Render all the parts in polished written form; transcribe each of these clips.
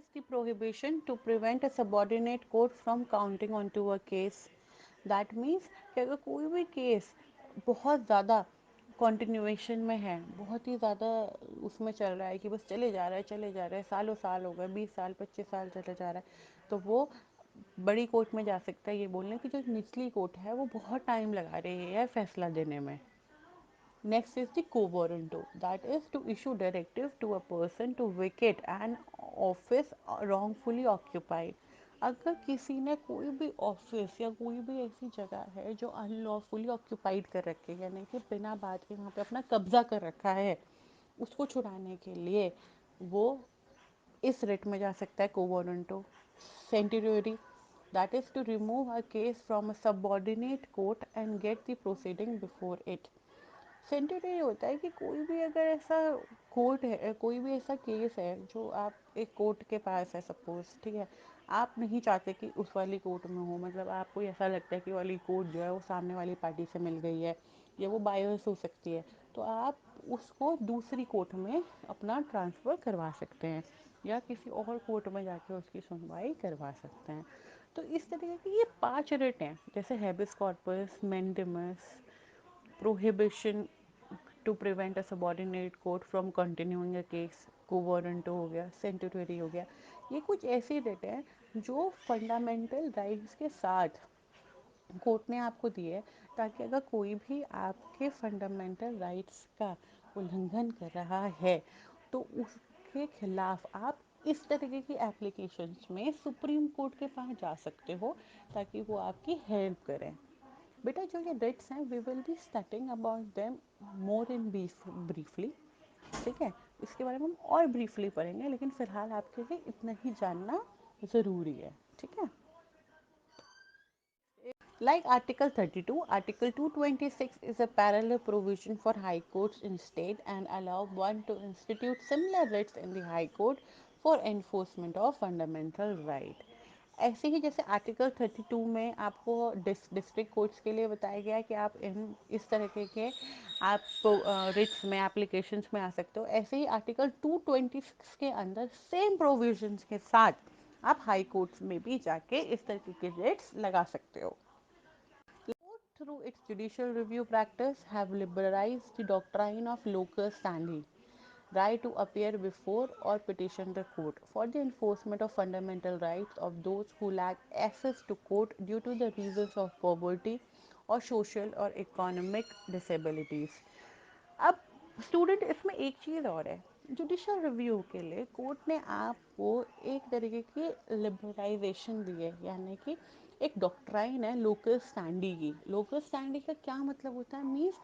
is the prohibition to prevent a subordinate court from counting onto a case. That means कि अगर कोई भी case बहुत ज़्यादा कंटिन्यूएशन में है, बहुत ही ज़्यादा उसमें चल रहा है कि बस चले जा रहा है, सालों साल हो गए, 20 साल 25 साल चले जा रहा है, तो वो बड़ी कोर्ट में जा सकता है ये बोलने की जो निचली कोर्ट है वो बहुत टाइम लगा रही है फैसला देने में. Next is the quo warranto, that is to issue directive to a person to vacate an office wrongfully occupied. अगर किसी ने कोई भी ऑफिस या कोई भी ऐसी जगह है जो अनलॉफुली ऑक्यूपाइड कर रखी है, यानी कि बिना बात के वहाँ पे अपना कब्जा कर रखा है, उसको छुड़ाने के लिए वो इस रेट में जा सकता है quo warranto. Certiorari, that is to remove a case from a subordinate court and get the proceeding before it. Centre ये होता है कि कोई भी अगर ऐसा कोर्ट है, कोई भी ऐसा केस है जो आप एक कोर्ट के पास है सपोज, ठीक है, आप नहीं चाहते कि उस वाली कोर्ट में हो, मतलब आपको ऐसा लगता है कि वाली कोर्ट जो है वो सामने वाली पार्टी से मिल गई है या वो बायस हो सकती है, तो आप उसको दूसरी कोर्ट में अपना ट्रांसफ़र करवा सकते हैं या किसी और कोर्ट में जाके उसकी सुनवाई करवा सकते हैं. तो इस तरीके की ये 5 रिट हैं, जैसे habeas corpus, mandamus, prohibition to prevent a subordinate court from continuing a case, quo warranto हो गया, सेंटुटरी हो गया. ये कुछ ऐसी रिट है जो फंडामेंटल राइट्स के साथ कोर्ट ने आपको दिए है, ताकि अगर कोई भी आपके फंडामेंटल राइट्स का उल्लंघन कर रहा है तो उसके खिलाफ आप इस तरीके की एप्लीकेशंस में सुप्रीम कोर्ट के पास जा सकते हो ताकि वो आपकी हेल्प करें. बेटा जो ये डेट्स हैं we will be starting about them more in briefly, ठीक है, इसके बारे में हम और ब्रीफली पढ़ेंगे, लेकिन फ़िलहाल आपके लिए इतना ही जानना ज़रूरी है, ठीक है. Like Article 32, Article 226 is a parallel provision for High Courts in state and allow one to institute similar writs in the High Court for enforcement of fundamental right. ऐसे ही जैसे आर्टिकल 32 में आपको डिस्ट्रिक्ट कोर्ट्स के लिए बताया गया है कि आप इस तरीके के आप रिट्स में एप्लीकेशंस में आ सकते हो, ऐसे ही आर्टिकल 226 के अंदर सेम प्रोविजंस के साथ आप हाई कोर्ट्स में भी जाके इस तरीके के रिट्स लगा सकते हो. Through its judicial review practice, have liberalized the doctrine of locus standi, right to appear before or petition the court for the enforcement of fundamental rights of those who lack access to court due to the reasons of poverty or social or economic disabilities. अब student इसमें एक चीज़ और है, judicial review के लिए court ने आपको एक तरीके की लिबरलाइजेशन दी है, यानी कि एक डॉक्ट्राइन है लोकस स्टैंडी की. लोकस स्टैंडी का क्या मतलब होता है, मीन्स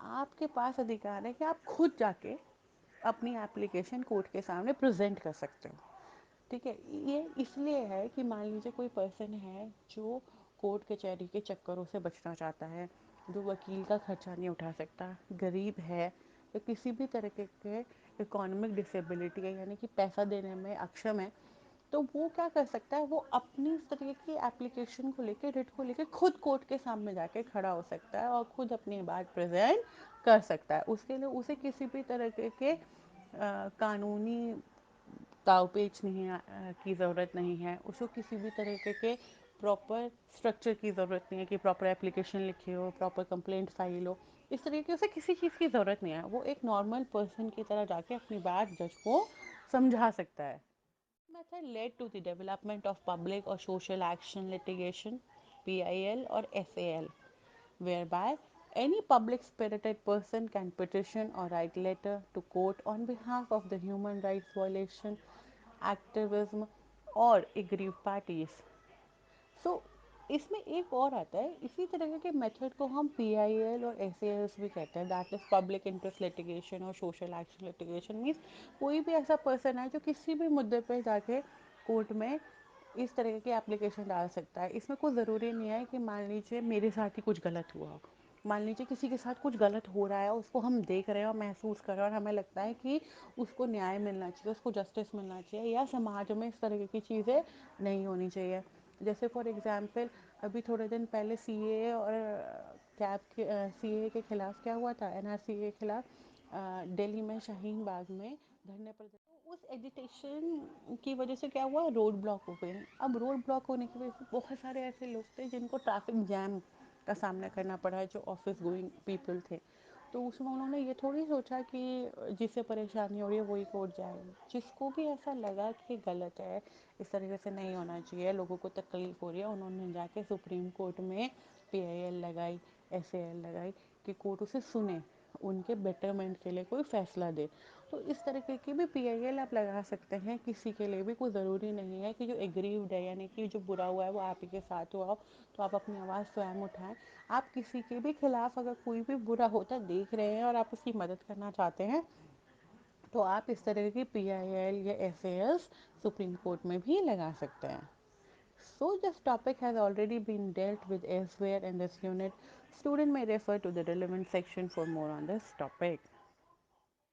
आपके पास अधिकार है कि आप खुद जाके अपनी एप्लीकेशन कोर्ट के सामने प्रेजेंट कर सकते हो, ठीक है. ये इसलिए है कि मान लीजिए कोई पर्सन है जो कोर्ट कचहरी के चक्करों से बचना चाहता है, जो वकील का खर्चा नहीं उठा सकता, गरीब है या किसी भी तरह के इकोनॉमिक डिसेबिलिटी है, यानी कि पैसा देने में अक्षम है, तो वो क्या कर सकता है, वो अपनी इस तरीके की एप्लीकेशन को लेके, रिट को लेके खुद कोर्ट के सामने जाके खड़ा हो सकता है और खुद अपनी बात प्रेजेंट कर सकता है. उसके लिए उसे किसी भी तरह के कानूनी दावपेच नहीं की ज़रूरत नहीं है, उसको किसी भी तरीके के प्रॉपर स्ट्रक्चर की ज़रूरत नहीं है कि प्रॉपर एप्लीकेशन लिखी हो, प्रॉपर कंप्लेंट फाइल हो, इस तरीके की उसे किसी चीज़ की ज़रूरत नहीं है. वो एक नॉर्मल पर्सन की तरह जाके अपनी बात जज को समझा सकता है. Method led to the development of public or social action litigation, PIL or SAL, whereby any public spirited person can petition or write letter to court on behalf of the human rights violation, activism or aggrieved parties. सो इसमें एक और आता है, इसी तरह के method को हम PIL और SAS भी कहते हैं, that is public interest litigation और सोशल एक्शन लिटिगेशन. मीन्स कोई भी ऐसा पर्सन है जो किसी भी मुद्दे पे जाके कोर्ट में इस तरह की एप्लीकेशन डाल सकता है. इसमें कोई ज़रूरी नहीं है कि मान लीजिए मेरे साथ ही कुछ गलत हुआ हो, मान लीजिए किसी के साथ कुछ गलत हो रहा है, उसको हम देख रहे हैं और महसूस कर रहे हैं और हमें लगता है कि उसको न्याय मिलना चाहिए, उसको जस्टिस मिलना चाहिए, या समाज में इस तरह की चीज़ें नहीं होनी चाहिए. जैसे फॉर एग्जांपल अभी थोड़े दिन पहले CAA और कैब के CAA के खिलाफ क्या हुआ था, NRC के खिलाफ दिल्ली में शाहीन बाग में धरने पर. उस एजिटेशन की वजह से क्या हुआ, रोड ब्लॉक हो गई। अब रोड ब्लॉक होने की वजह से बहुत सारे ऐसे लोग थे जिनको ट्रैफिक जैम का सामना करना पड़ा है, जो ऑफिस गोइंग पीपल थे। तो उसमें उन्होंने ये थोड़ी सोचा कि जिससे परेशानी हो रही है वही कोर्ट जाएगी। जिसको भी ऐसा लगा कि गलत है, इस तरीके से नहीं होना चाहिए, लोगों को तकलीफ हो रही है, उन्होंने जाके सुप्रीम कोर्ट में PIL लगाई, SAL लगाई कि कोर्ट उसे सुने, उनके बेटरमेंट के लिए कोई फैसला दे। तो इस तरीके की भी PIL आप लगा सकते हैं किसी के लिए भी। कोई ज़रूरी नहीं है कि जो एग्रीव्ड है, यानी कि जो बुरा हुआ है वो आप ही के साथ हुआ हो तो आप अपनी आवाज़ स्वयं उठाएं। आप किसी के भी खिलाफ अगर कोई भी बुरा होता देख रहे हैं और आप उसकी मदद करना चाहते हैं, तो आप इस तरह की PIL या SALs सुप्रीम कोर्ट में भी लगा सकते हैं। So this topic has already been dealt with elsewhere in this unit. Student may refer to the relevant section for more on this topic.